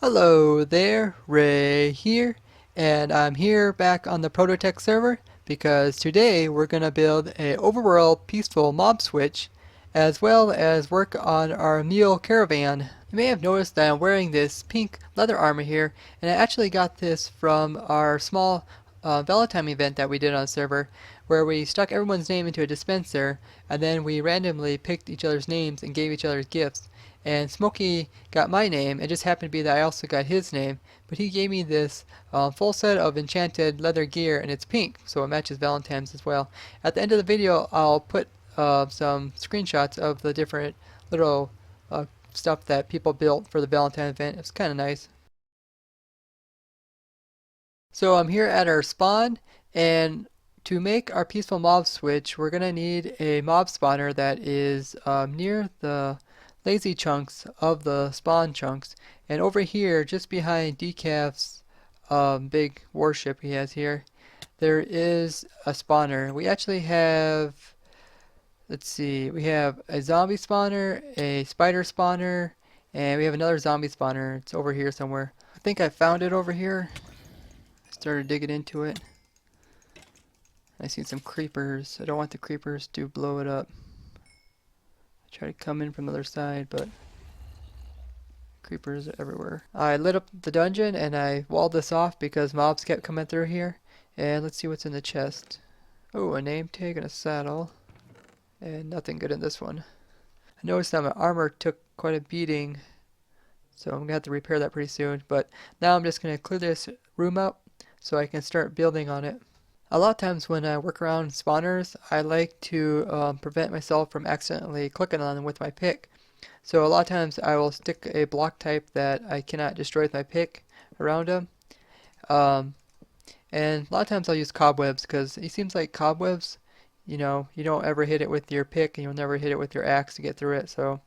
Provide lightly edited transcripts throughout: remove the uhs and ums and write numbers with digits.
Hello there, Ray here, and I'm here back on the ProtoTech server because today we're going to build a overworld peaceful mob switch as well as work on our mule caravan. You may have noticed that I'm wearing this pink leather armor here, and I actually got this from our small Valentine event that we did on the server where we stuck everyone's name into a dispenser and then we randomly picked each other's names and gave each other gifts. And Smokey got my name. It just happened to be that I also got his name, but he gave me this full set of enchanted leather gear, and it's pink, so it matches Valentine's as well. At the end of the video, I'll put some screenshots of the different little stuff that people built for the Valentine event. It's kind of nice. So I'm here at our spawn, and to make our peaceful mob switch, we're going to need a mob spawner that is near the lazy chunks of the spawn chunks. And over here, just behind Decaf's big warship he has here, there is a spawner. We actually have, let's see, we have a zombie spawner, a spider spawner, and we have another zombie spawner. It's over here somewhere. I think I found it over here. I started digging into it. I see some creepers. I don't want the creepers to blow it up. I try to come in from the other side, but creepers are everywhere. I lit up the dungeon and I walled this off because mobs kept coming through here. And let's see what's in the chest. Oh, a name tag and a saddle. And nothing good in this one. I noticed that my armor took quite a beating, so I'm going to have to repair that pretty soon. But now I'm just going to clear this room out so I can start building on it. A lot of times when I work around spawners, I like to prevent myself from accidentally clicking on them with my pick. So a lot of times I will stick a block type that I cannot destroy with my pick around them. And a lot of times I'll use cobwebs because it seems like cobwebs, you know, you don't ever hit it with your pick and you'll never hit it with your axe to get through it. So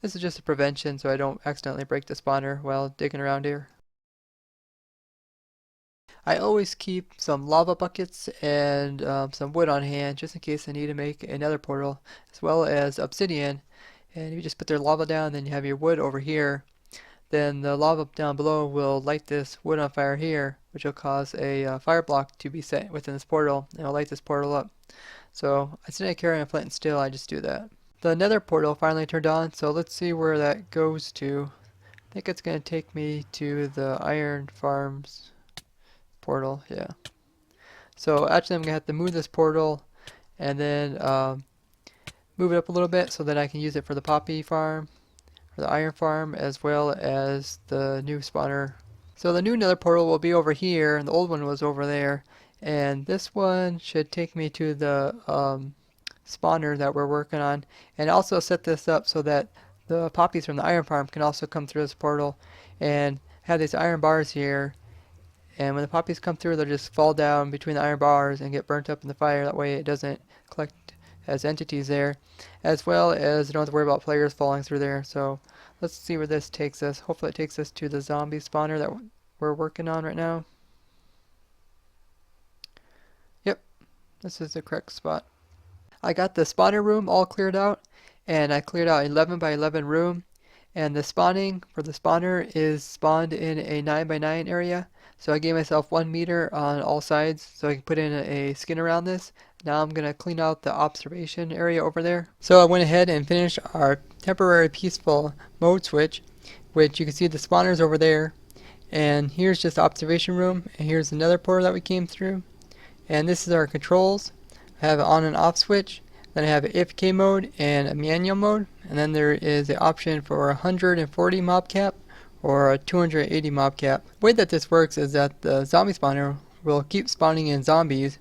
this is just a prevention so I don't accidentally break the spawner while digging around here. I always keep some lava buckets and some wood on hand just in case I need to make another portal, as well as obsidian. And you just put their lava down, then you have your wood over here. Then the lava down below will light this wood on fire here, which will cause a fire block to be set within this portal, and it'll light this portal up. So instead of carrying a flint and steel, I just do that. The Nether Portal finally turned on, so let's see where that goes to. I think it's going to take me to the iron farms portal, yeah. So actually I'm going to have to move this portal and then move it up a little bit so that I can use it for the poppy farm, or the iron farm, as well as the new spawner. So the new nether portal will be over here and the old one was over there, and this one should take me to the spawner that we're working on, and also set this up so that the poppies from the iron farm can also come through this portal and have these iron bars here. And when the poppies come through, they'll just fall down between the iron bars and get burnt up in the fire. That way it doesn't collect as entities there. As well as you don't have to worry about players falling through there. So let's see where this takes us. Hopefully it takes us to the zombie spawner that we're working on right now. Yep, this is the correct spot. I got the spawner room all cleared out. And I cleared out 11 by 11 room. And the spawning for the spawner is spawned in a 9 by 9 area. So I gave myself 1 meter on all sides so I can put in a skin around this. Now I'm going to clean out the observation area over there. So I went ahead and finished our temporary peaceful mode switch, which you can see the spawners over there. And here's just the observation room. And here's another portal that we came through. And this is our controls. I have an on and off switch. Then I have an AFK mode and a manual mode. And then there is the option for 140 mob cap or a 280 mob cap. The way that this works is that the zombie spawner will keep spawning in zombies,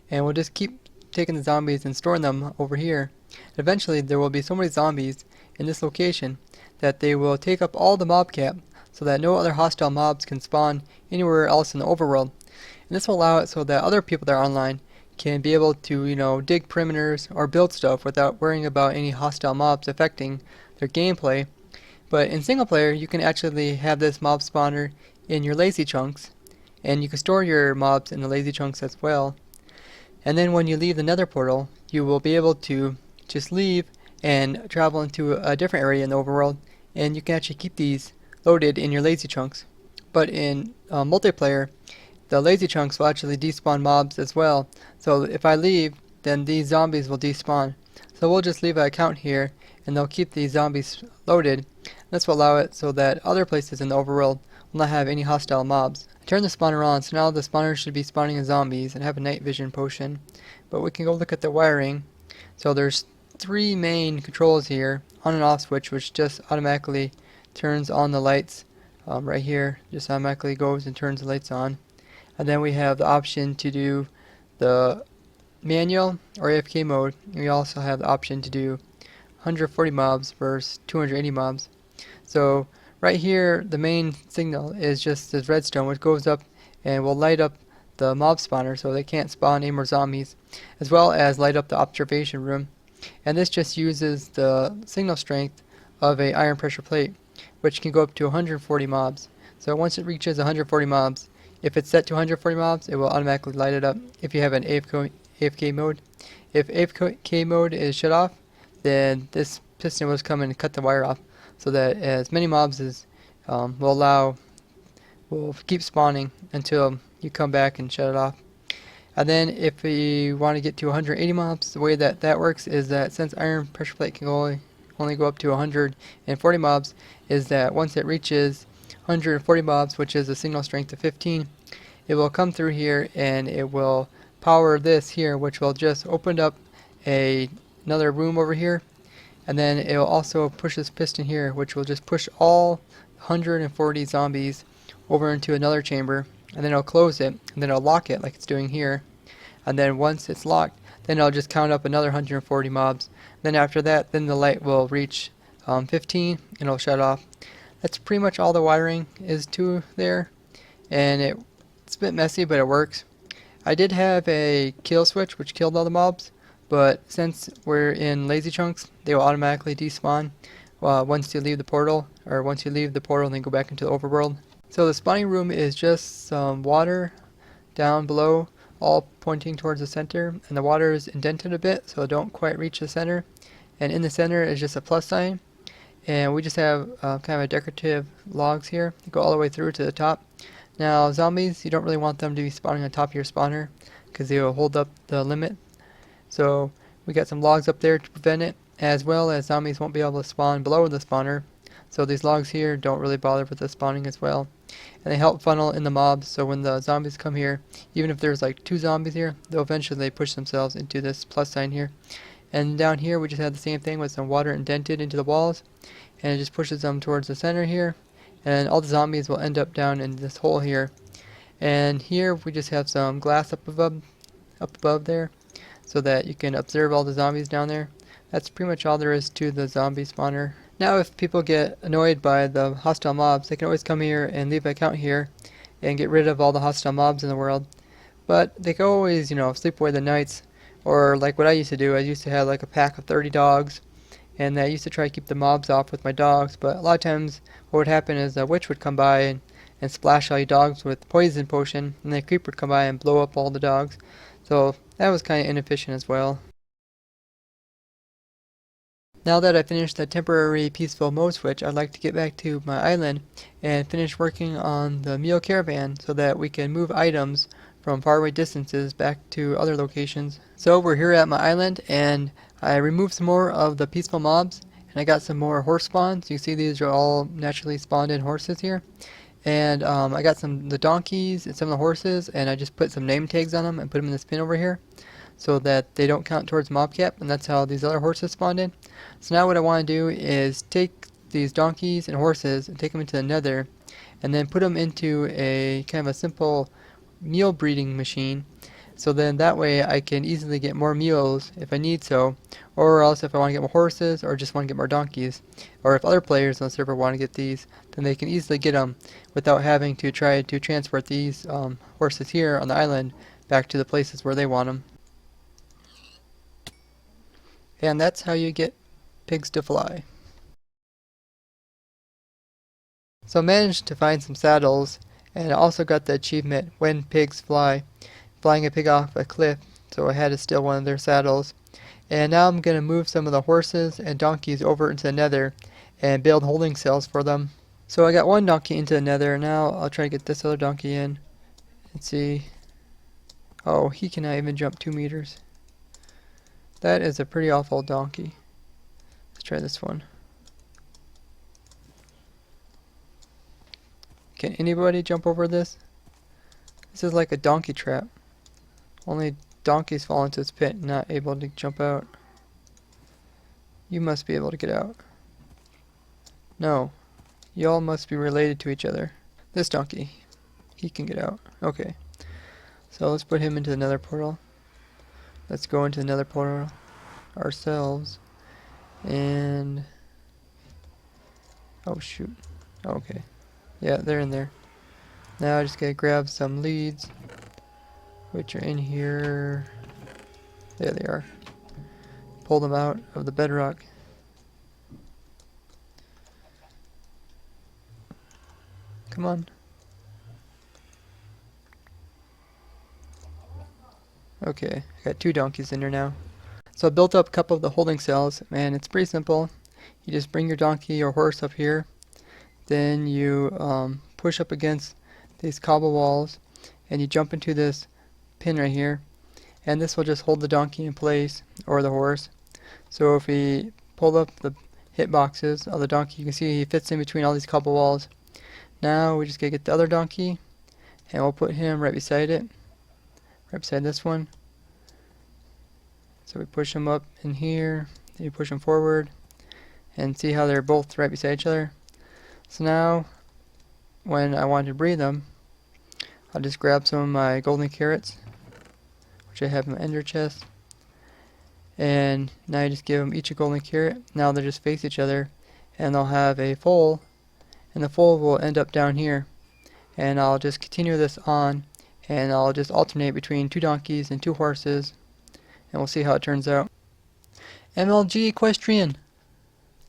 and we'll just keep taking the zombies and storing them over here. And eventually there will be so many zombies in this location that they will take up all the mob cap so that no other hostile mobs can spawn anywhere else in the overworld. And this will allow it so that other people that are online can be able to, you know, dig perimeters or build stuff without worrying about any hostile mobs affecting their gameplay. But in single player, you can actually have this mob spawner in your lazy chunks, and you can store your mobs in the lazy chunks as well. And then when you leave the nether portal, you will be able to just leave and travel into a different area in the overworld, and you can actually keep these loaded in your lazy chunks. But in multiplayer, the lazy chunks will actually despawn mobs as well. So if I leave, then these zombies will despawn. So we'll just leave an account here, and they'll keep these zombies loaded. This will allow it so that other places in the overworld will not have any hostile mobs. I turn the spawner on, so now the spawner should be spawning as zombies and have a night vision potion. But we can go look at the wiring. So there's three main controls here: on and off switch, which just automatically turns on the lights. Right here, just automatically goes and turns the lights on. And then we have the option to do the manual or AFK mode. We also have the option to do 140 mobs versus 280 mobs. So right here, the main signal is just this redstone, which goes up and will light up the mob spawner so they can't spawn any more zombies, as well as light up the observation room. And this just uses the signal strength of a iron pressure plate, which can go up to 140 mobs. So once it reaches 140 mobs, if it's set to 140 mobs, it will automatically light it up if you have an AFK mode. If AFK mode is shut off, then this piston will come in and cut the wire off so that as many mobs as will keep spawning until you come back and shut it off. And then if we want to get to 180 mobs, the way that works is that since iron pressure plate can only go up to 140 mobs, is that once it reaches 140 mobs, which is a signal strength of 15, it will come through here and it will power this here, which will just open up another room over here, and then it will also push this piston here, which will just push all 140 zombies over into another chamber, and then it'll close it, and then it'll lock it like it's doing here. And then once it's locked, then it'll just count up another 140 mobs. Then after that, then the light will reach 15 and it'll shut off. That's pretty much all the wiring is to there, and it's a bit messy, but it works. I did have a kill switch which killed all the mobs, but since we're in lazy chunks, they will automatically despawn once you leave the portal, or once you leave the portal and then go back into the overworld. So the spawning room is just some water down below, all pointing towards the center, and the water is indented a bit so it don't quite reach the center. And in the center is just a plus sign, and we just have kind of a decorative logs here that go all the way through to the top. Now zombies, you don't really want them to be spawning on top of your spawner because they will hold up the limit. So we got some logs up there to prevent it, as well as zombies won't be able to spawn below the spawner. So these logs here don't really bother with the spawning as well. And they help funnel in the mobs, so when the zombies come here, even if there's like 2 zombies here, they'll eventually push themselves into this plus sign here. And down here we just have the same thing with some water indented into the walls, and it just pushes them towards the center here, and all the zombies will end up down in this hole here. And here we just have some glass up above there, so that you can observe all the zombies down there. That's pretty much all there is to the zombie spawner. Now if people get annoyed by the hostile mobs, they can always come here and leave an account here and get rid of all the hostile mobs in the world. But they can always, sleep away the nights. Or like what I used to do, I used to have like a pack of 30 dogs, and I used to try to keep the mobs off with my dogs. But a lot of times what would happen is a witch would come by and splash all your dogs with poison potion, and then a creeper would come by and blow up all the dogs. So that was kind of inefficient as well. Now that I finished the temporary peaceful mode switch, I'd like to get back to my island and finish working on the mule caravan so that we can move items from faraway distances back to other locations. So we're here at my island, and I removed some more of the peaceful mobs, and I got some more horse spawns. You see these are all naturally spawned in horses here. And I got the donkeys and some of the horses, and I just put some name tags on them and put them in this pin over here so that they don't count towards mob cap, and that's how these other horses spawned in. So now what I want to do is take these donkeys and horses and take them into the nether, and then put them into a kind of a simple mule breeding machine, so then that way I can easily get more mules if I need so, or else if I want to get more horses or just want to get more donkeys, or if other players on the server want to get these, then they can easily get them without having to try to transport these horses here on the island back to the places where they want them. And that's how you get pigs to fly. So I managed to find some saddles, and I also got the achievement When Pigs Fly, flying a pig off a cliff, so I had to steal one of their saddles. And now I'm going to move some of the horses and donkeys over into the nether and build holding cells for them. So I got one donkey into the nether. Now I'll try to get this other donkey in and see. Oh, he cannot even jump 2 meters. That is a pretty awful donkey. Let's try this one. Can anybody jump over this? This is like a donkey trap. Only donkeys fall into this pit, not able to jump out. You must be able to get out. No. Y'all must be related to each other. This donkey, he can get out. Okay. So let's put him into the Nether Portal. Let's go into the Nether Portal ourselves. And... oh shoot. Okay. Yeah, they're in there. Now I just gotta grab some leads, which are in here. There they are. Pull them out of the bedrock. Come on. Okay, I got 2 donkeys in there now. So I built up a couple of the holding cells, and it's pretty simple. You just bring your donkey or horse up here, then you push up against these cobble walls, and you jump into this pin right here, and this will just hold the donkey in place, or the horse. So if we pull up the hit boxes of the donkey, you can see he fits in between all these cobble walls. Now we just gotta get the other donkey, and we'll put him right beside it, right beside this one. So we push him up in here, then you push him forward, and see how they're both right beside each other. So now, when I want to breed them, I'll just grab some of my golden carrots, which I have in my ender chest, and now you just give them each a golden carrot. Now they just face each other, and they'll have a foal, and the foal will end up down here. And I'll just continue this on, and I'll just alternate between 2 donkeys and 2 horses, and we'll see how it turns out. MLG Equestrian!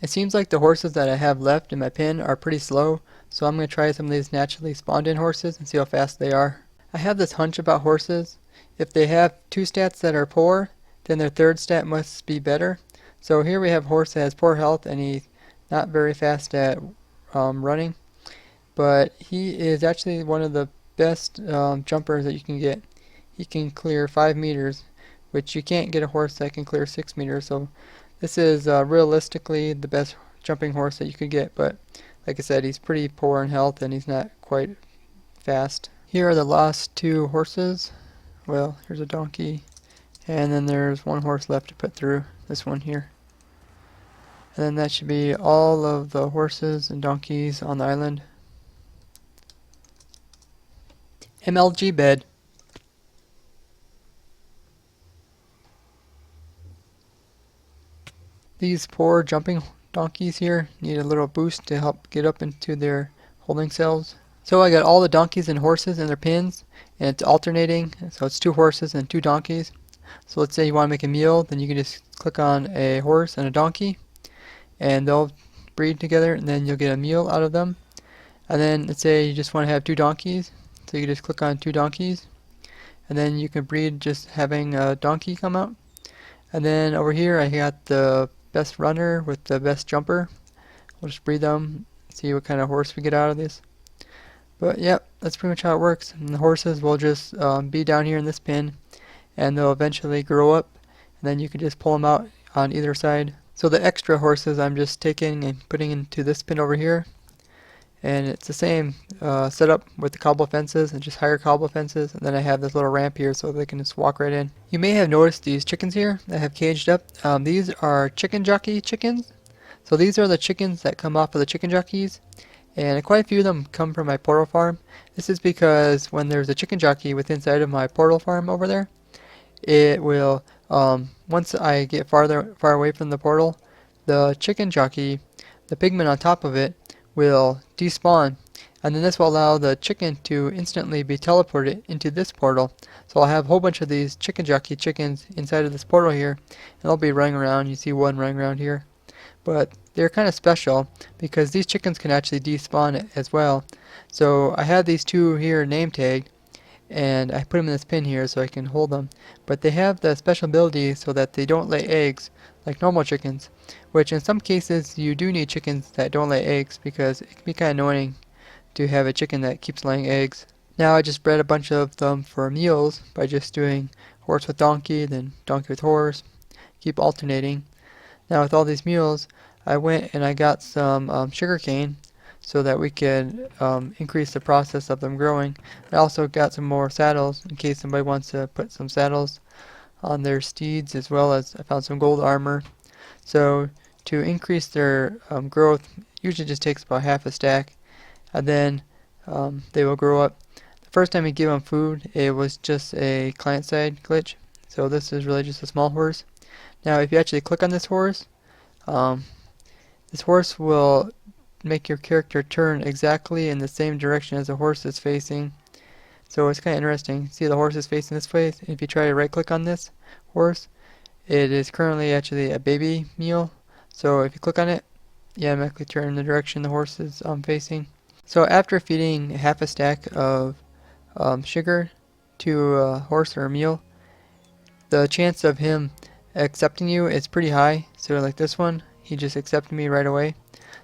It seems like the horses that I have left in my pen are pretty slow, so I'm going to try some of these naturally spawned in horses and see how fast they are. I have this hunch about horses. If they have 2 stats that are poor, then their 3rd stat must be better. So here we have a horse that has poor health and he's not very fast at running, but he is actually one of the best jumpers that you can get. He can clear 5 meters, which you can't get a horse that can clear 6 meters, so this is realistically the best jumping horse that you could get, but like I said, he's pretty poor in health and he's not quite fast. Here are the last 2 horses. Well, here's a donkey, and then there's 1 horse left to put through, this one here. And then that should be all of the horses and donkeys on the island. MLG bed. These poor jumping donkeys here need a little boost to help get up into their holding cells. So I got all the donkeys and horses in their pins, and it's alternating, so it's 2 horses and 2 donkeys. So let's say you want to make a mule, then you can just click on a horse and a donkey, and they'll breed together, and then you'll get a mule out of them. And then let's say you just want to have 2 donkeys, so you can just click on 2 donkeys, and then you can breed just having a donkey come out. And then over here I got the best runner with the best jumper. We'll just breed them, see what kind of horse we get out of this. But yep, that's pretty much how it works. And the horses will just be down here in this pin, and they'll eventually grow up, and then you can just pull them out on either side. So the extra horses I'm just taking and putting into this pin over here, and it's the same setup with the cobble fences, and just higher cobble fences, and then I have this little ramp here so they can just walk right in. You may have noticed these chickens here that I have caged up. These are chicken jockey chickens. So these are the chickens that come off of the chicken jockeys, and quite a few of them come from my portal farm. This is because when there's a chicken jockey within inside of my portal farm over there, it will, once I get far away from the portal, the chicken jockey, the pigment on top of it, will despawn, and then this will allow the chicken to instantly be teleported into this portal. So I'll have a whole bunch of these chicken jockey chickens inside of this portal here, and they'll be running around. You see one running around here, but they're kind of special because these chickens can actually despawn as well. So I have these 2 here name tagged, and I put them in this pin here so I can hold them. But they have the special ability so that they don't lay eggs like normal chickens, which in some cases you do need chickens that don't lay eggs because it can be kind of annoying to have a chicken that keeps laying eggs. Now I just bred a bunch of them for mules by just doing horse with donkey, then donkey with horse, keep alternating. Now with all these mules, I went and I got some sugar cane so that we could increase the process of them growing. I also got some more saddles in case somebody wants to put some saddles on their steeds, as well as I found some gold armor. So to increase their growth, usually just takes about half a stack, and then they will grow up. The first time you give them food, it was just a client-side glitch. So this is really just a small horse. Now if you actually click on um, this horse will make your character turn exactly in the same direction as the horse is facing. So it's kind of interesting. See, the horse is facing this way. If you try to right click on this horse, it is currently actually a baby mule. So if you click on it, you automatically turn the direction the horse is facing. So after feeding half a stack of sugar to a horse or a mule, the chance of him accepting you is pretty high. So like this one, he just accepted me right away.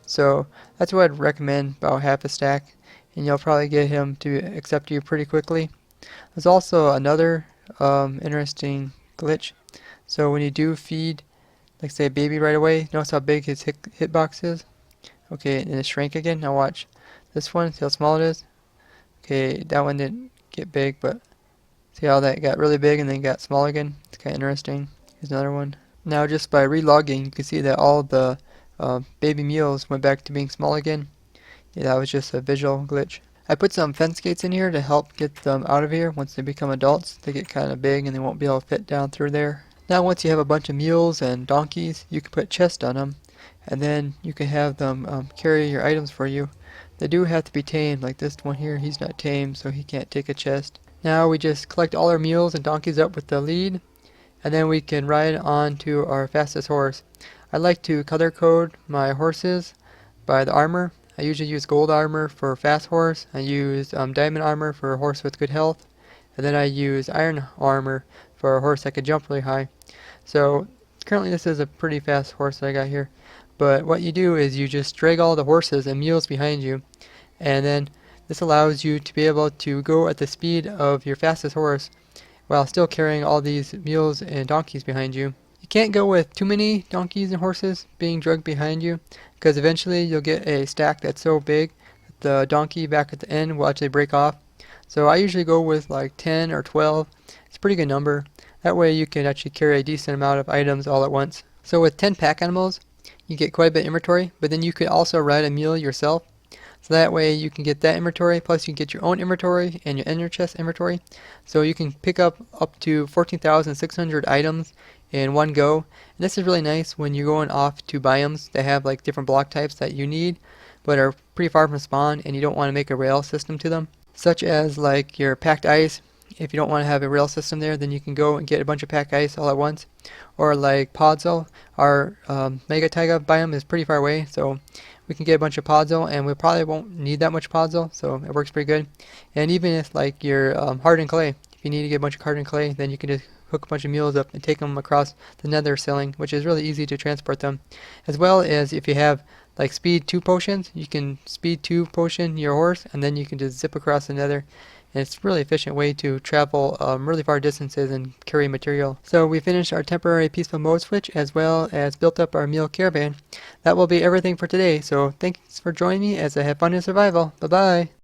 So that's what I'd recommend, about half a stack, and you'll probably get him to accept you pretty quickly. There's also another interesting glitch. So when you do feed, like say a baby right away, notice how big his hitbox is? Okay, and it shrank again. Now watch. This one, see how small it is? Okay, that one didn't get big, but see how that got really big and then got small again? It's kind of interesting. Here's another one. Now just by relogging, you can see that all the baby mules went back to being small again. Yeah, that was just a visual glitch. I put some fence gates in here to help get them out of here. Once they become adults, they get kind of big and they won't be able to fit down through there. Now once you have a bunch of mules and donkeys, you can put chests on them, and then you can have them carry your items for you. They do have to be tamed, like this one here, he's not tamed, so he can't take a chest. Now we just collect all our mules and donkeys up with the lead, and then we can ride on to our fastest horse. I like to color code my horses by the armor. I usually use gold armor for fast horse, I use diamond armor for a horse with good health, and then I use iron armor for a horse that can jump really high. So currently this is a pretty fast horse that I got here, but what you do is you just drag all the horses and mules behind you, and then this allows you to be able to go at the speed of your fastest horse while still carrying all these mules and donkeys behind you. You can't go with too many donkeys and horses being dragged behind you, because eventually you'll get a stack that's so big that the donkey back at the end will actually break off. So I usually go with like 10 or 12. It's a pretty good number. That way you can actually carry a decent amount of items all at once. So with 10 pack animals, you get quite a bit of inventory, but then you could also ride a mule yourself. So that way you can get that inventory, plus you can get your own inventory and your inner chest inventory. So you can pick up to 14,600 items in one go. And this is really nice when you're going off to biomes that have like different block types that you need, but are pretty far from spawn and you don't want to make a rail system to them. Such as like your packed ice. If you don't want to have a rail system there, then you can go and get a bunch of packed ice all at once. Or like Podzol, our Mega Taiga biome is pretty far away, so we can get a bunch of Podzol, and we probably won't need that much Podzol, so it works pretty good. And even if like your hardened clay, if you need to get a bunch of hardened clay, then you can just hook a bunch of mules up and take them across the nether ceiling, which is really easy to transport them. As well as if you have like speed 2 potions, you can speed 2 potion your horse, and then you can just zip across the nether. And it's a really efficient way to travel really far distances and carry material. So we finished our temporary peaceful mode switch, as well as built up our mule caravan. That will be everything for today, so thanks for joining me as I have fun in survival. Bye bye!